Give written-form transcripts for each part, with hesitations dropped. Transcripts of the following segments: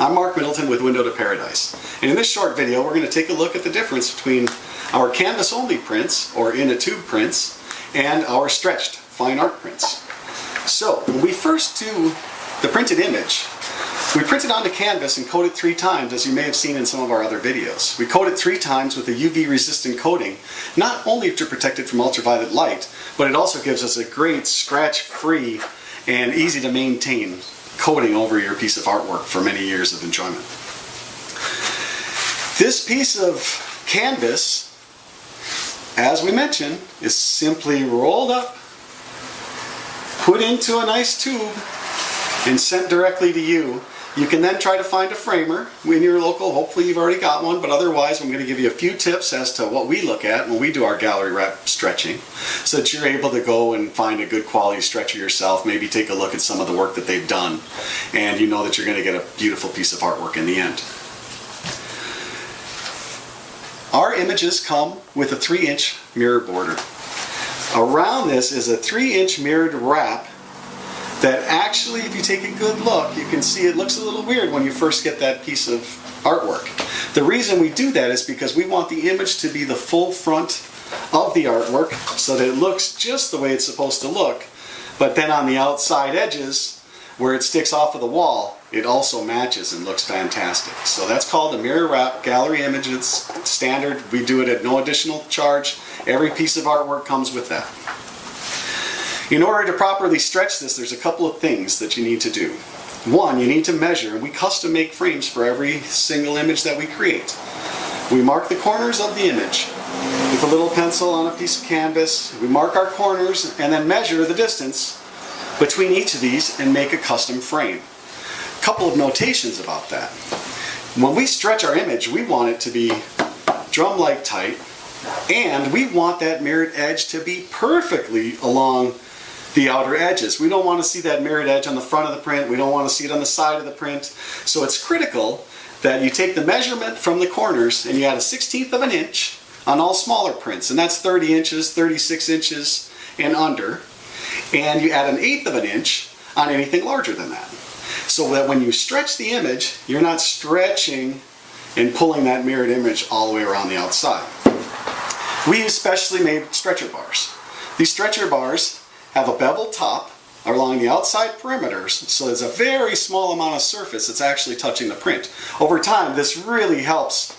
I'm Mark Middleton with WindowToParadise, and in this short video we're going to take a look at the difference between our canvas-only prints, or in-a-tube prints, and our stretched fine art prints. So, when we first do the printed image, we print it onto canvas and coat it 3 times, as you may have seen in some of our other videos. We coat it 3 times with a UV-resistant coating, not only to protect it from ultraviolet light, but it also gives us a great scratch-free and easy-to-maintain coating over your piece of artwork for many years of enjoyment. This piece of canvas, as we mentioned, is simply rolled up, put into a nice tube, and sent directly to you. You can then try to find a framer in your local. Hopefully you've already got one, but otherwise I'm going to give you a few tips as to what we look at when we do our gallery wrap stretching, so that you're able to go and find a good quality stretcher yourself, maybe take a look at some of the work that they've done, and you know that you're going to get a beautiful piece of artwork in the end. Our images come with a 3-inch mirror border. Around this is a 3-inch mirrored wrap that actually, if you take a good look, you can see it looks a little weird when you first get that piece of artwork. The reason we do that is because we want the image to be the full front of the artwork so that it looks just the way it's supposed to look, but then on the outside edges, where it sticks off of the wall, it also matches and looks fantastic. So that's called a mirror wrap gallery image. It's standard. We do it at no additional charge. Every piece of artwork comes with that. In order to properly stretch this, there's a couple of things that you need to do. One, you need to measure, and we custom make frames for every single image that we create. We mark the corners of the image with a little pencil on a piece of canvas. We mark our corners and then measure the distance between each of these and make a custom frame. A couple of notations about that. When we stretch our image, we want it to be drum-like tight, and we want that mirrored edge to be perfectly along the outer edges. We don't want to see that mirrored edge on the front of the print. We don't want to see it on the side of the print. So it's critical that you take the measurement from the corners and you add a 1/16 of an inch on all smaller prints, and that's 30 inches, 36 inches and under, and you add an 1/8 of an inch on anything larger than that. So that when you stretch the image, you're not stretching and pulling that mirrored image all the way around the outside. We use specially made stretcher bars. These stretcher bars have a beveled top along the outside perimeters, so there's a very small amount of surface that's actually touching the print. Over time, this really helps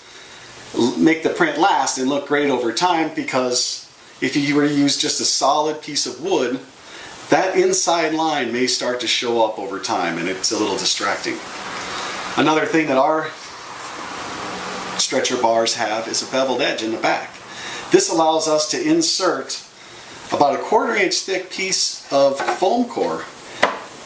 make the print last and look great over time, because if you were to use just a solid piece of wood, that inside line may start to show up over time, and it's a little distracting. Another thing that our stretcher bars have is a beveled edge in the back. This allows us to insert about a 1/4 inch thick piece of foam core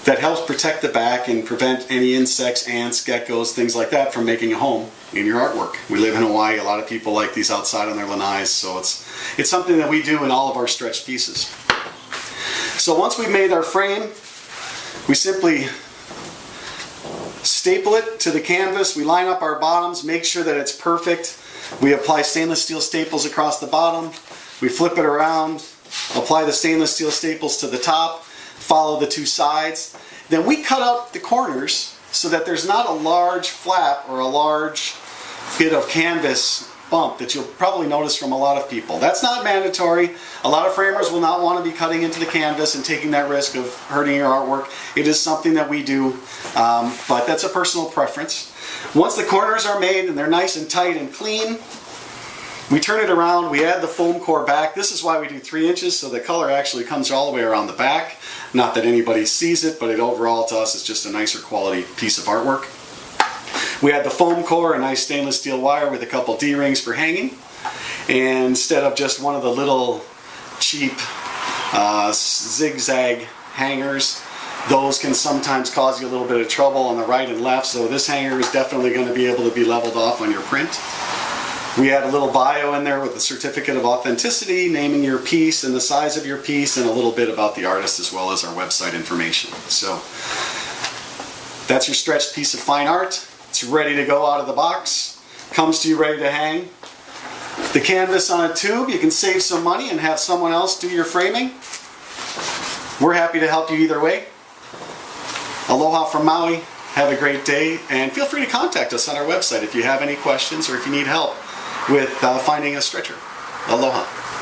that helps protect the back and prevent any insects, ants, geckos, things like that from making a home in your artwork. We live in Hawaii. A lot of people like these outside on their lanais, so it's something that we do in all of our stretched pieces. So once we've made our frame, we simply staple it to the canvas. We line up our bottoms, make sure that it's perfect. We apply stainless steel staples across the bottom. We flip it around, apply the stainless steel staples to the top, follow the 2 sides. Then we cut out the corners so that there's not a large flap or a large bit of canvas bump that you'll probably notice from a lot of people. That's not mandatory. A lot of framers will not want to be cutting into the canvas and taking that risk of hurting your artwork. It is something that we do, but that's a personal preference. Once the corners are made and they're nice and tight and clean, we turn it around, we add the foam core back. This is why we do 3 inches, so the color actually comes all the way around the back. Not that anybody sees it, but it overall to us is just a nicer quality piece of artwork. We add the foam core, a nice stainless steel wire with a couple D-rings for hanging. And instead of just one of the little cheap zigzag hangers, those can sometimes cause you a little bit of trouble on the right and left, so this hanger is definitely going to be able to be leveled off on your print. We add a little bio in there with a certificate of authenticity, naming your piece and the size of your piece, and a little bit about the artist as well as our website information. So that's your stretched piece of fine art. It's ready to go out of the box. Comes to you ready to hang. The canvas on a tube, you can save some money and have someone else do your framing. We're happy to help you either way. Aloha from Maui. Have a great day, and feel free to contact us on our website if you have any questions or if you need help with finding a stretcher. Aloha.